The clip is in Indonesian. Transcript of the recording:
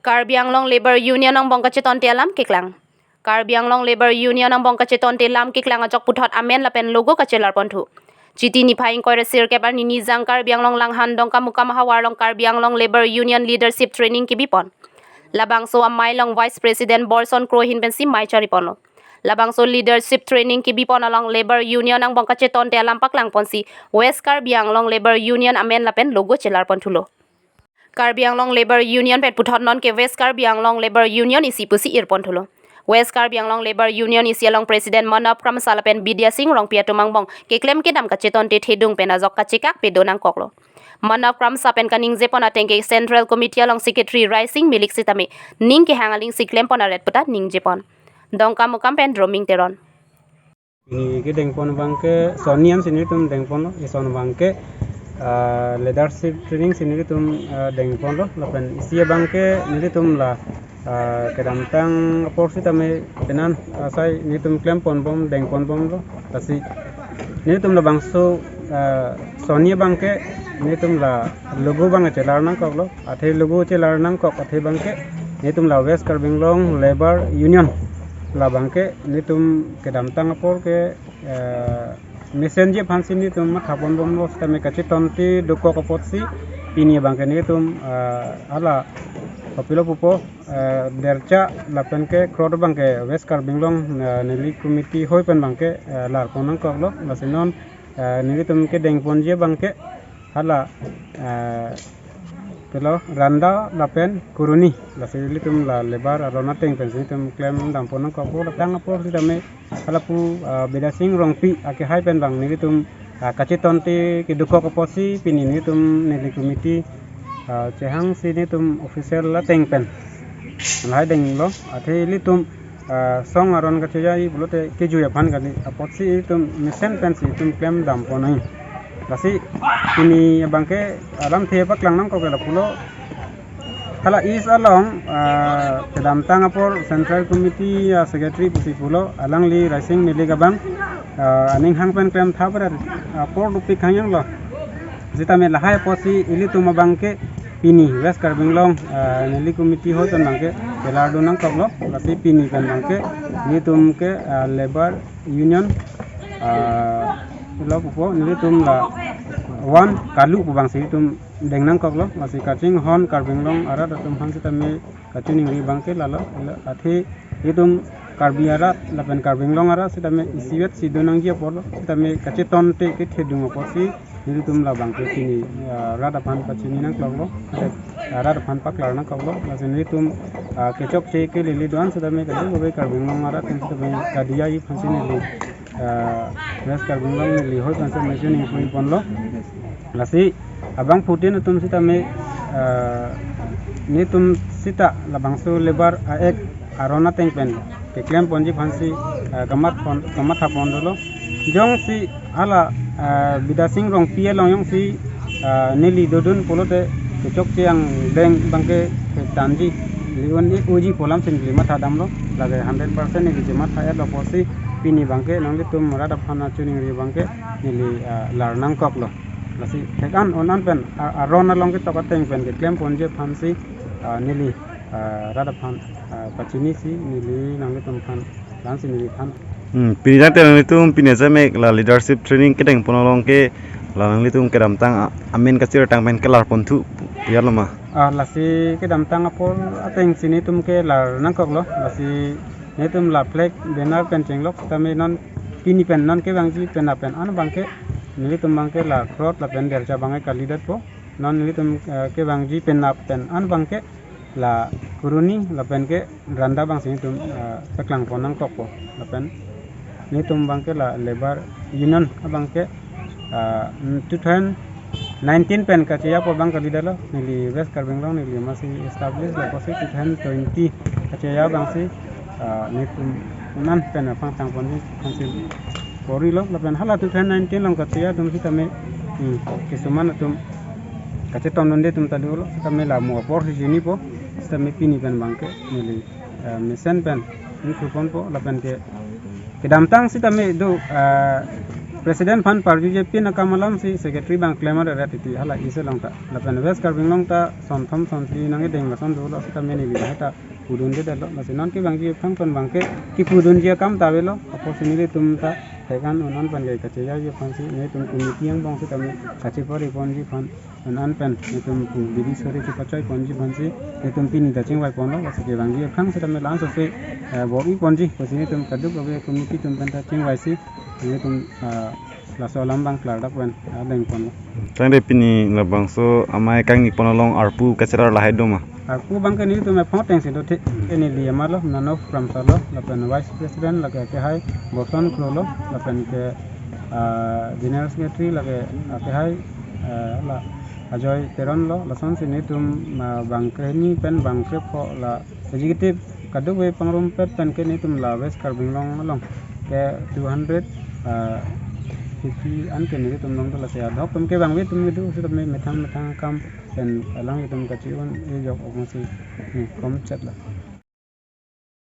Karbi Anglong Labor Union ang bongkacheton tialam kiklang. Karbi Anglong Labor Union ang bongkacheton tialam kiklang ajok puthot amen lapen logo kachelar pontu. Chiti ni phaing kore sir kebar ni nizang Karbi Anglong langhan dongka muka mahawar Karbi Anglong Labor Union Leadership Training kibipon. Labang so amai long Vice President Borson Krohin pensi mai charipono. Labang so Leadership Training kibipon along Labor Union ang bongkacheton tialam paklang ponsi West Karbi Anglong Labor Union amen lapen logo chelar pontulo. Karbi Anglong Labor Union pet puthot non ke West Karbi Anglong Labor Union isi pusi irpon thulo. West Karbi Anglong Labor Union isi along President Manap Kramsala pen Bidya Singh rong pia tumang bong ke klem ke dam ka cheton te thedung pen azok ka chekak pe donang koklo. Manap Kramsa pen kaning je pona tengke Central Committee along Secretary Rising Milik Sitame ning ke hangaling si klem pona ret puta ning je pon. Dongka mukam pen droming teron. Ini ke dengpon bangke soniam sini tum dengpon lo ison bangke leadership training sini tum dengpon lo lapen isia bangke ini tum la kedamtang porsi tame tenan sai ini tum klem pon bom dengpon bom lo kasi ini tum la bangso sonia bangke ini tum la logo bang chelar nang kok lo athe logo chelar nang kok athe bangke ini tum la West Karbi Anglong Labor Union la bangke ni tum kedamtang apor ke messenger phansi ni tum thapon bom lo stame kachi tonti doko kapotsi ini bangke ni tum ala papilo pupo dercha lapen ke krod bangke West Karbi Anglong nili committee hoi pen bangke lar konang kok lo lasinon ni tum ke dengpon je bangke hala pelo randa lapen kuruni lasili tum la lebar arona teng pensi tum claim dampon ko ko tang apor si tame alapu Bidya Singh rongpi ake hai pen bang ni tum kachi tonti ki duko ko posi pini ni tum nili committee chehang si ni tum official la teng pen lai deng lo athe li tum song aron ka chejai bulote ke juya phan kali aposi tum misen pen si tum claim dampon ai lasi ini bangke alam thepak langnam ko bela pulo hala is along kedamtang apor Central Committee Secretary pusi pulo alang li rising mili gabang aning hangpen klem thabra apor rupi khayang lo jita me lahai posi ili tuma bangke pini West Karbi Anglong nili committee ho tan bangke belado nang koklo lasi pini kan bangke ni tum ke labor union lo pupo nili tum la wan kalu pubang si tum dengnang kok lo masih kacing hon Karbi Anglong ara tum han sita me kacing ri bangke lalo athi itum Karbi ara lapen Karbi Anglong ara sita me isiwet si donang dia polo sita me kaceton te ke thedung posi nili tum la bangke kini rada pan kacing nang kok lo rada pan pak lar nang kok lo masih nili tum kecok ce ke lili doan sita me kali bobe Karbi Anglong ara tum sita me kadia i phansi nili West Karbi Anglong nili hoi phansi mesin ni pon lo lasi abang putin tum sita me ni tum sita labang su lebar aek arona tengpen ke klem ponji phansi gamat hapon dolo jong si ala Bidya Singh rong pia long yong si nili dodun polote kecok yang deng bangke tanji liwan ni uji polam sin lima thadam lo lage 100% ni jemat thaya lo posi pini bangke nangli tum rada phana chuning ri bangke nili larnang kok lo lasi tekan onan pen arona long ke tokateng pen ke klem ponje phansi nili rada phan pachini si nili nangli tum phan lansi nili phan pinjang te tum pinesa me la leadership training ke deng ponolong ke la nangli tum ke dam tang amin ka sir tang pen ke lar pontu yalama lasi ke dam tang apol ateng sini tum ke lar nangkok lo lasi ne tum la flag benar pen chenglok tame non pini pen non ke bangji pen apen an bangke nili tum bangke la krot la pen dercha bangai kalidat po non nili tum ke bangji pen apen an bangke la kuruni la pen ke randa bang sini tum peklang ponang tokpo la pen ni tum bangke la labor union bangke 2019 pen ka chia po bang kalidalo nili West Karbi Anglong nili masih establish la posi 2020 ka chia bang si ni tum nan pen apang tang ponji konsil pori lo lapen hala 2019 long katia tum sita me kisuman tum kaceton nonde tum tadi lo sita me la mo por sini po sita me pini pen bangke nili mesen pen ni kupon po lapen ke damtang sita me do Presiden fan parju je pin akamalam si secretary bang claimer ratiti hala ise longta lapen west karbing longta sonthom sonti nangi deng lason dulo kita meni bi hata pudun de dalo masinon ki bang ji phang ton bang ke ki pudun je kam tawelo apo sinile tum ta tekan unan pan gai kache ya je fan si ne tum committee yang bang si tame kache pori pon ji fan unan pen ne tum bidi sore ki pachai pon ji ban si ne tum pin da ching wai pon lo wasi ke bang ji phang si tame lan so se bobi pon ji ko sini tum kadu ko committee tum pen ta ching wai si ini tum laso lambang kelar dak wen ada yang pon tang de pini labang so amai kang ni ponolong arpu kacerar lahai doma aku bang ke ni tum me phot teng si do the ini dia malo nano from salo lapen vice president lage ke hai boson krolo lapen ke general secretary lage ke hai la ajoy teron lo lason sini tum bang ke ni pen bang ke pho la executive kadu we pangrum pen ke ni tum la west karbing long ke 200 50 an ke ni tum long la se adok tum ke bang we tum du su tum metang kam dan alang tum ka chiun e jok ok si kom chat la